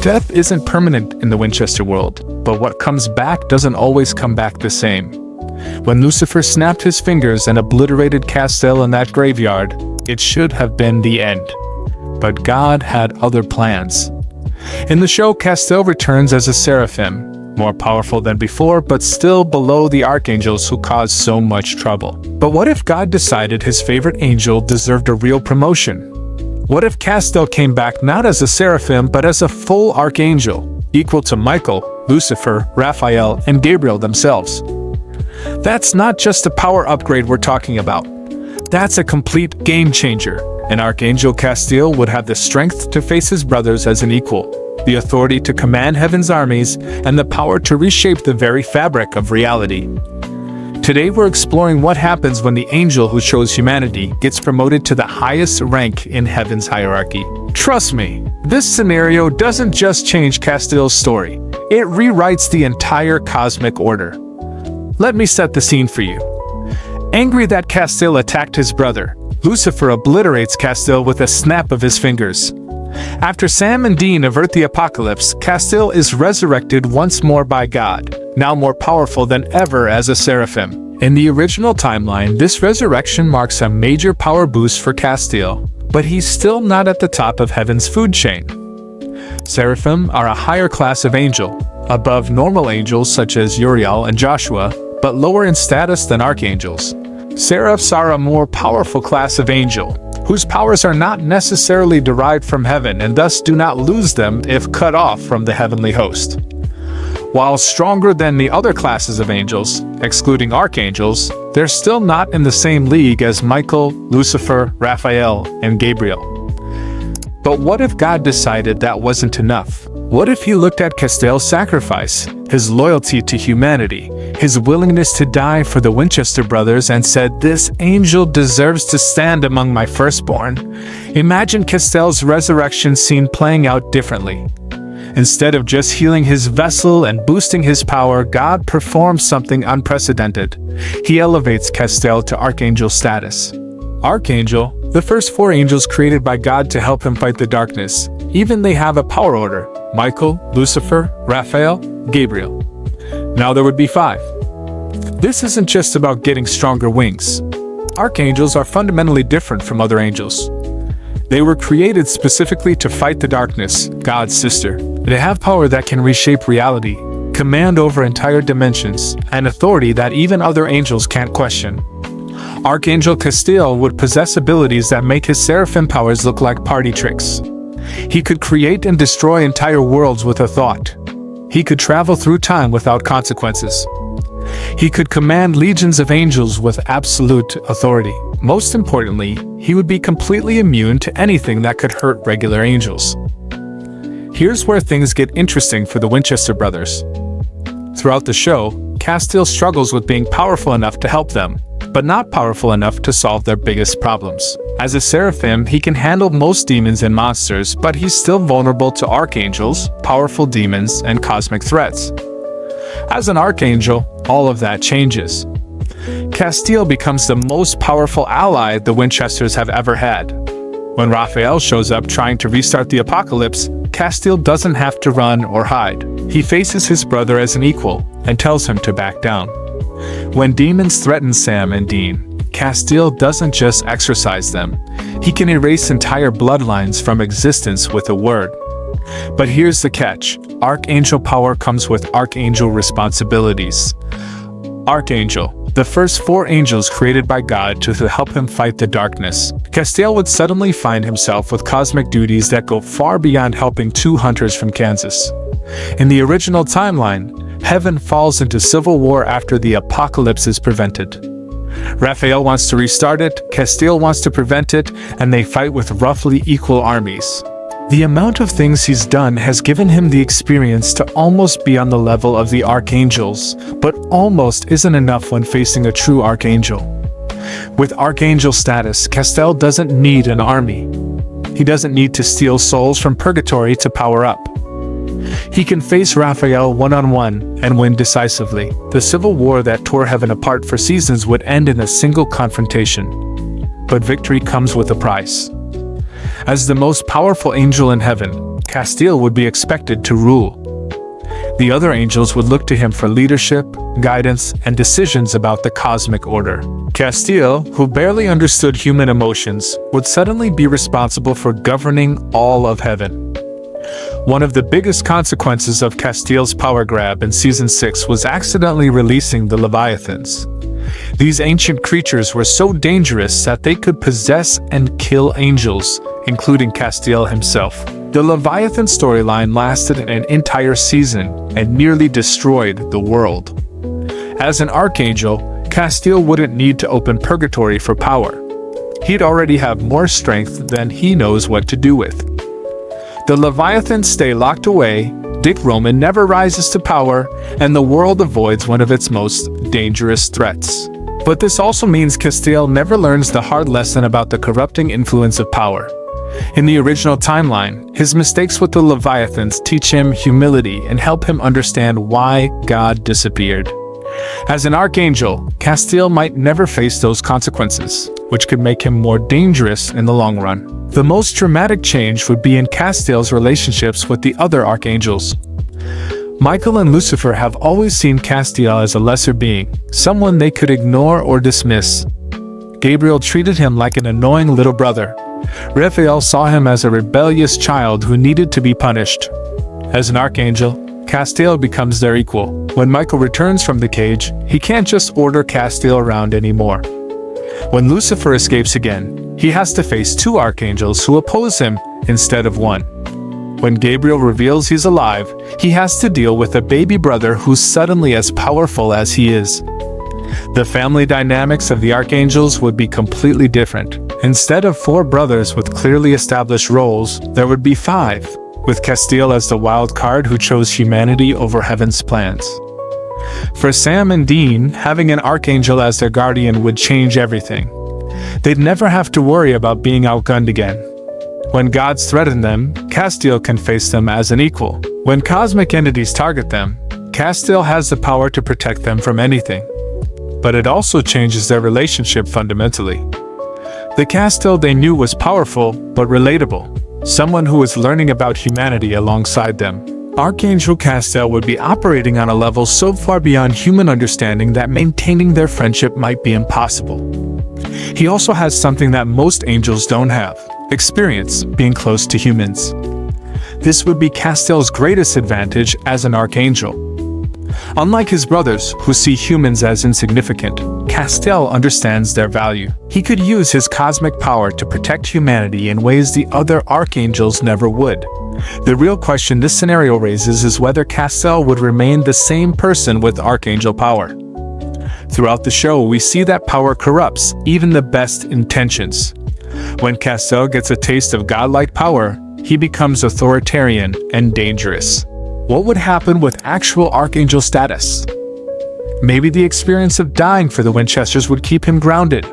Death isn't permanent in the Winchester world, but what comes back doesn't always come back the same. When Lucifer snapped his fingers and obliterated Castiel in that graveyard, it should have been the end. But God had other plans. In the show, Castiel returns as a Seraphim, more powerful than before, but still below the archangels who caused so much trouble. But what if God decided his favorite angel deserved a real promotion? What if Castiel came back not as a Seraphim, but as a full archangel, equal to Michael, Lucifer, Raphael, and Gabriel themselves? That's not just a power upgrade we're talking about. That's a complete game changer. And Archangel Castiel would have the strength to face his brothers as an equal, the authority to command heaven's armies, and the power to reshape the very fabric of reality. Today we're exploring what happens when the angel who chose humanity gets promoted to the highest rank in heaven's hierarchy. Trust me, this scenario doesn't just change Castiel's story, it rewrites the entire cosmic order. Let me set the scene for you. Angry that Castiel attacked his brother, Lucifer obliterates Castiel with a snap of his fingers. After Sam and Dean avert the apocalypse, Castiel is resurrected once more by God, now more powerful than ever as a Seraphim. In the original timeline, this resurrection marks a major power boost for Castiel, but he's still not at the top of heaven's food chain. Seraphim are a higher class of angel, above normal angels such as Uriel and Joshua, but lower in status than archangels. Seraphs are a more powerful class of angel, whose powers are not necessarily derived from heaven and thus do not lose them if cut off from the heavenly host. While stronger than the other classes of angels, excluding archangels, they're still not in the same league as Michael, Lucifer, Raphael, and Gabriel. But what if God decided that wasn't enough? What if he looked at Castiel's sacrifice, his loyalty to humanity, his willingness to die for the Winchester brothers, and said, "This angel deserves to stand among my firstborn"? Imagine Castiel's resurrection scene playing out differently. Instead of just healing his vessel and boosting his power, God performs something unprecedented. He elevates Castiel to archangel status. Archangel, the first 4 angels created by God to help him fight the darkness. Even they have a power order: Michael, Lucifer, Raphael, Gabriel. Now there would be 5. This isn't just about getting stronger wings. Archangels are fundamentally different from other angels. They were created specifically to fight the darkness, God's sister. They have power that can reshape reality, command over entire dimensions, and authority that even other angels can't question. Archangel Castiel would possess abilities that make his Seraphim powers look like party tricks. He could create and destroy entire worlds with a thought. He could travel through time without consequences. He could command legions of angels with absolute authority. Most importantly, he would be completely immune to anything that could hurt regular angels. Here's where things get interesting for the Winchester brothers. Throughout the show, Castiel struggles with being powerful enough to help them, but not powerful enough to solve their biggest problems. As a Seraphim, he can handle most demons and monsters, but he's still vulnerable to archangels, powerful demons, and cosmic threats. As an archangel, all of that changes. Castiel becomes the most powerful ally the Winchesters have ever had. When Raphael shows up trying to restart the apocalypse, Castiel doesn't have to run or hide. He faces his brother as an equal and tells him to back down. When demons threaten Sam and Dean, Castiel doesn't just exorcise them. He can erase entire bloodlines from existence with a word. But here's the catch. Archangel power comes with archangel responsibilities. Archangel, the first 4 angels created by God to help him fight the darkness. Castiel would suddenly find himself with cosmic duties that go far beyond helping 2 hunters from Kansas. In the original timeline, heaven falls into civil war after the apocalypse is prevented. Raphael wants to restart it, Castiel wants to prevent it, and they fight with roughly equal armies. The amount of things he's done has given him the experience to almost be on the level of the archangels, but almost isn't enough when facing a true archangel. With archangel status, Castiel doesn't need an army. He doesn't need to steal souls from purgatory to power up. He can face Raphael one-on-one and win decisively. The civil war that tore heaven apart for seasons would end in a single confrontation. But victory comes with a price. As the most powerful angel in heaven, Castiel would be expected to rule. The other angels would look to him for leadership, guidance, and decisions about the cosmic order. Castiel, who barely understood human emotions, would suddenly be responsible for governing all of heaven. One of the biggest consequences of Castiel's power grab in Season 6 was accidentally releasing the Leviathans. These ancient creatures were so dangerous that they could possess and kill angels, including Castiel himself. The Leviathan storyline lasted an entire season and nearly destroyed the world. As an archangel, Castiel wouldn't need to open purgatory for power. He'd already have more strength than he knows what to do with. The Leviathans stay locked away, Dick Roman never rises to power, and the world avoids one of its most dangerous threats. But this also means Castiel never learns the hard lesson about the corrupting influence of power. In the original timeline, his mistakes with the Leviathans teach him humility and help him understand why God disappeared. As an archangel, Castiel might never face those consequences, which could make him more dangerous in the long run. The most dramatic change would be in Castiel's relationships with the other archangels. Michael and Lucifer have always seen Castiel as a lesser being, someone they could ignore or dismiss. Gabriel treated him like an annoying little brother. Raphael saw him as a rebellious child who needed to be punished. As an archangel, Castiel becomes their equal. When Michael returns from the cage, he can't just order Castiel around anymore. When Lucifer escapes again, he has to face two archangels who oppose him instead of one. When Gabriel reveals he's alive, he has to deal with a baby brother who's suddenly as powerful as he is. The family dynamics of the archangels would be completely different. Instead of 4 brothers with clearly established roles, there would be 5, with Castiel as the wild card who chose humanity over heaven's plans. For Sam and Dean, having an archangel as their guardian would change everything. They'd never have to worry about being outgunned again. When gods threaten them, Castiel can face them as an equal. When cosmic entities target them, Castiel has the power to protect them from anything. But it also changes their relationship fundamentally. The Castiel they knew was powerful, but relatable, someone who was learning about humanity alongside them. Archangel Castiel would be operating on a level so far beyond human understanding that maintaining their friendship might be impossible. He also has something that most angels don't have: experience being close to humans. This would be Castiel's greatest advantage as an archangel. Unlike his brothers, who see humans as insignificant, Castiel understands their value. He could use his cosmic power to protect humanity in ways the other archangels never would. The real question this scenario raises is whether Castiel would remain the same person with archangel power. Throughout the show, we see that power corrupts even the best intentions. When Castiel gets a taste of godlike power, he becomes authoritarian and dangerous. What would happen with actual archangel status? Maybe the experience of dying for the Winchesters would keep him grounded.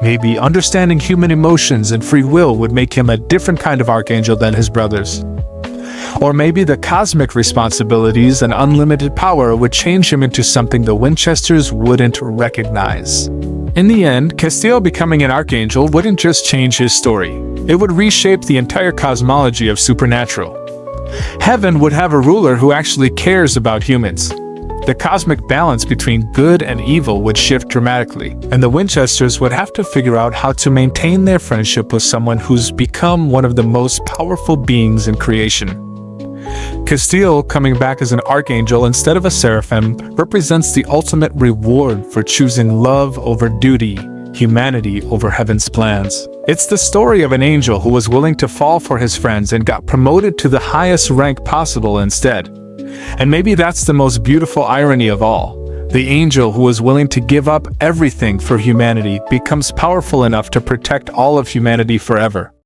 Maybe understanding human emotions and free will would make him a different kind of archangel than his brothers. Or maybe the cosmic responsibilities and unlimited power would change him into something the Winchesters wouldn't recognize. In the end, Castiel becoming an archangel wouldn't just change his story. It would reshape the entire cosmology of supernatural. Heaven would have a ruler who actually cares about humans. The cosmic balance between good and evil would shift dramatically, and the Winchesters would have to figure out how to maintain their friendship with someone who's become one of the most powerful beings in creation. Castiel, coming back as an archangel instead of a seraphim, represents the ultimate reward for choosing love over duty, humanity over heaven's plans. It's the story of an angel who was willing to fall for his friends and got promoted to the highest rank possible instead. And maybe that's the most beautiful irony of all. The angel who was willing to give up everything for humanity becomes powerful enough to protect all of humanity forever.